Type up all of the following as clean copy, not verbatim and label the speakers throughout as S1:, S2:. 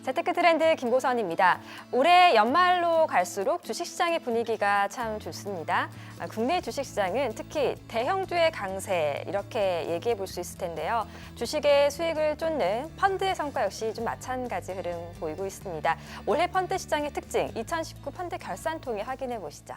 S1: 재테크 트렌드 김보선입니다. 올해 연말로 갈수록 주식시장의 분위기가 참 좋습니다. 국내 주식시장은 특히 대형주의 강세 이렇게 얘기해 볼 수 있을 텐데요. 주식의 수익을 쫓는 펀드의 성과 역시 좀 마찬가지 흐름 보이고 있습니다. 올해 펀드 시장의 특징 2019 펀드 결산 통해 확인해 보시죠.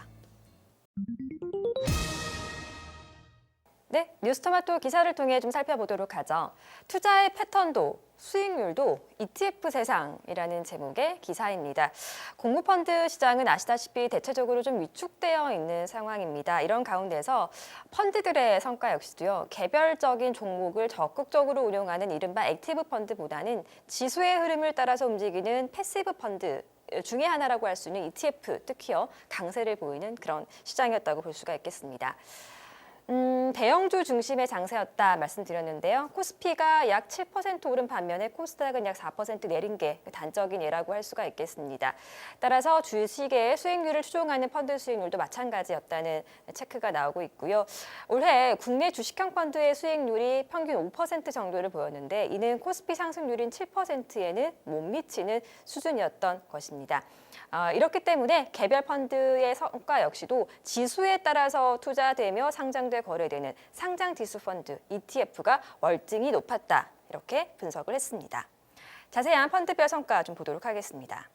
S1: 네, 뉴스토마토 기사를 통해 좀 살펴보도록 하죠. 투자의 패턴도 수익률도 ETF 세상이라는 제목의 기사입니다. 공모펀드 시장은 아시다시피 대체적으로 좀 위축되어 있는 상황입니다. 이런 가운데서 펀드들의 성과 역시도요, 개별적인 종목을 적극적으로 운용하는 이른바 액티브 펀드보다는 지수의 흐름을 따라서 움직이는 패시브 펀드 중에 하나라고 할 수 있는 ETF, 특히요 강세를 보이는 그런 시장이었다고 볼 수가 있겠습니다. 대형주 중심의 장세였다 말씀드렸는데요. 코스피가 약 7% 오른 반면에 코스닥은 약 4% 내린 게 단적인 예라고 할 수가 있겠습니다. 따라서 주식의 수익률을 추종하는 펀드 수익률도 마찬가지였다는 체크가 나오고 있고요. 올해 국내 주식형 펀드의 수익률이 평균 5% 정도를 보였는데 이는 코스피 상승률인 7%에는 못 미치는 수준이었던 것입니다. 이렇기 때문에 개별 펀드의 성과 역시도 지수에 따라서 투자되며 상장돼 거래되는 상장 지수 펀드 ETF가 월등히 높았다. 이렇게 분석을 했습니다. 자세한 펀드별 성과 좀 보도록 하겠습니다.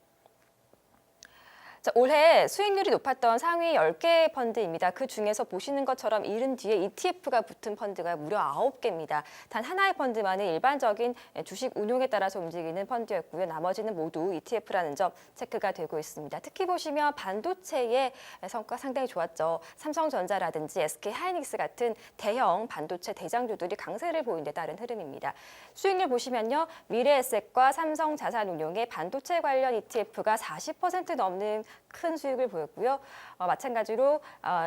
S1: 자, 올해 수익률이 높았던 상위 10개 펀드입니다. 그 중에서 보시는 것처럼 이른 뒤에 ETF가 붙은 펀드가 무려 9개입니다. 단 하나의 펀드만은 일반적인 주식 운용에 따라서 움직이는 펀드였고요. 나머지는 모두 ETF라는 점 체크가 되고 있습니다. 특히 보시면 반도체의 성과 상당히 좋았죠. 삼성전자라든지 SK하이닉스 같은 대형 반도체 대장주들이 강세를 보인 데 따른 흐름입니다. 수익률 보시면요. 미래에셋과 삼성자산운용의 반도체 관련 ETF가 40% 넘는 큰 수익을 보였고요. 마찬가지로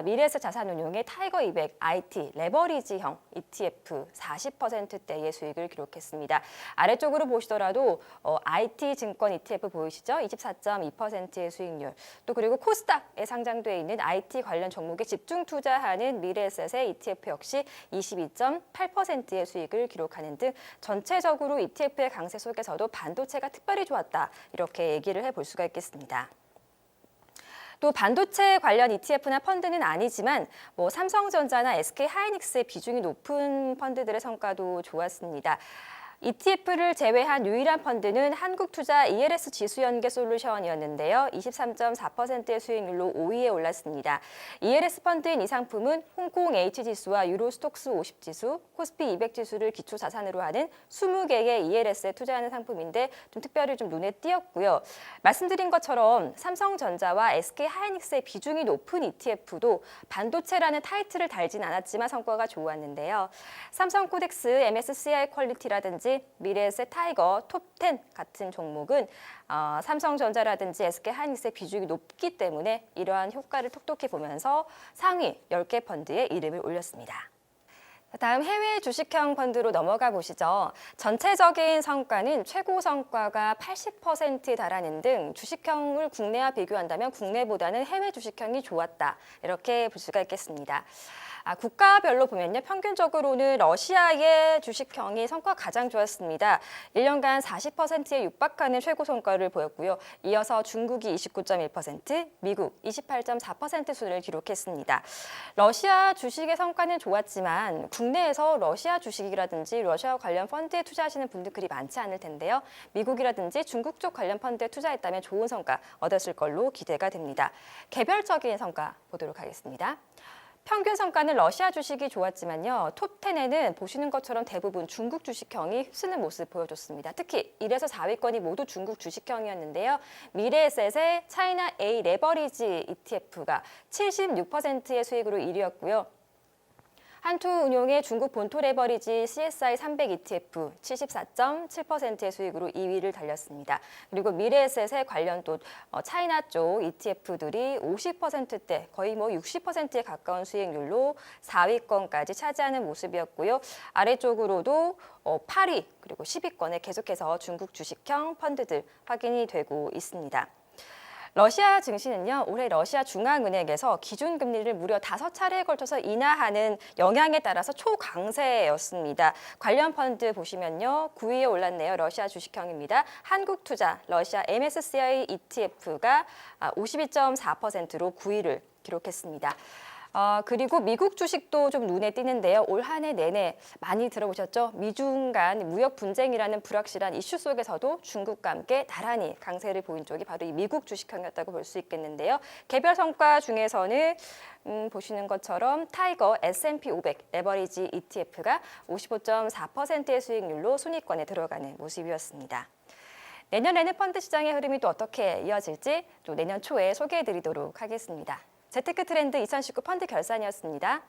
S1: 미래에셋 자산운용의 타이거 200 IT 레버리지형 ETF 40%대의 수익을 기록했습니다. 아래쪽으로 보시더라도 IT 증권 ETF 보이시죠? 24.2%의 수익률. 또 그리고 코스닥에 상장돼 있는 IT 관련 종목에 집중 투자하는 미래에셋의 ETF 역시 22.8%의 수익을 기록하는 등 전체적으로 ETF의 강세 속에서도 반도체가 특별히 좋았다. 이렇게 얘기를 해볼 수가 있겠습니다. 또 반도체 관련 ETF나 펀드는 아니지만 삼성전자나 SK하이닉스의 비중이 높은 펀드들의 성과도 좋았습니다. ETF를 제외한 유일한 펀드는 한국투자 ELS 지수연계 솔루션이었는데요. 23.4%의 수익률로 5위에 올랐습니다. ELS 펀드인 이 상품은 홍콩 H지수와 유로스톡스 50지수, 코스피 200지수를 기초 자산으로 하는 20개의 ELS에 투자하는 상품인데 좀 특별히 좀 눈에 띄었고요. 말씀드린 것처럼 삼성전자와 SK하이닉스의 비중이 높은 ETF도 반도체라는 타이틀을 달진 않았지만 성과가 좋았는데요. 삼성코덱스 MSCI 퀄리티라든지 미래에셋 타이거 톱10 같은 종목은 삼성전자라든지 SK하이닉스의 비중이 높기 때문에 이러한 효과를 톡톡히 보면서 상위 10개 펀드에 이름을 올렸습니다. 다음 해외 주식형 펀드로 넘어가 보시죠. 전체적인 성과는 최고 성과가 80%에 달하는 등 주식형을 국내와 비교한다면 국내보다는 해외 주식형이 좋았다. 이렇게 볼 수가 있겠습니다. 국가별로 보면요. 평균적으로는 러시아의 주식형이 성과가 가장 좋았습니다. 1년간 40%에 육박하는 최고 성과를 보였고요. 이어서 중국이 29.1%, 미국 28.4% 수를 기록했습니다. 러시아 주식의 성과는 좋았지만 국내에서 러시아 주식이라든지 러시아 관련 펀드에 투자하시는 분들 그리 많지 않을 텐데요. 미국이라든지 중국 쪽 관련 펀드에 투자했다면 좋은 성과 얻었을 걸로 기대가 됩니다. 개별적인 성과 보도록 하겠습니다. 평균 성과는 러시아 주식이 좋았지만요. 톱10에는 보시는 것처럼 대부분 중국 주식형이 휩쓰는 모습 보여줬습니다. 특히 1에서 4위권이 모두 중국 주식형이었는데요. 미래에셋의 차이나 A 레버리지 ETF가 76%의 수익으로 1위였고요. 한투운용의 중국 본토 레버리지 CSI 300 ETF 74.7%의 수익으로 2위를 달렸습니다. 그리고 미래에셋의 관련 또 차이나 쪽 ETF들이 50%대 거의 60%에 가까운 수익률로 4위권까지 차지하는 모습이었고요. 아래쪽으로도 8위 그리고 10위권에 계속해서 중국 주식형 펀드들 확인이 되고 있습니다. 러시아 증시는요, 올해 러시아 중앙은행에서 기준금리를 무려 5차례에 걸쳐서 인하하는 영향에 따라서 초강세였습니다. 관련 펀드 보시면요, 9위에 올랐네요. 러시아 주식형입니다. 한국투자, 러시아 MSCI ETF가 52.4%로 9위를 기록했습니다. 그리고 미국 주식도 좀 눈에 띄는데요. 올 한 해 내내 많이 들어보셨죠? 미중 간 무역 분쟁이라는 불확실한 이슈 속에서도 중국과 함께 나란히 강세를 보인 쪽이 바로 이 미국 주식형이었다고 볼 수 있겠는데요. 개별 성과 중에서는 보시는 것처럼 타이거 S&P 500 에버리지 ETF가 55.4%의 수익률로 순위권에 들어가는 모습이었습니다. 내년에는 펀드 시장의 흐름이 또 어떻게 이어질지 또 내년 초에 소개해드리도록 하겠습니다. 재테크 트렌드 2019 펀드 결산이었습니다.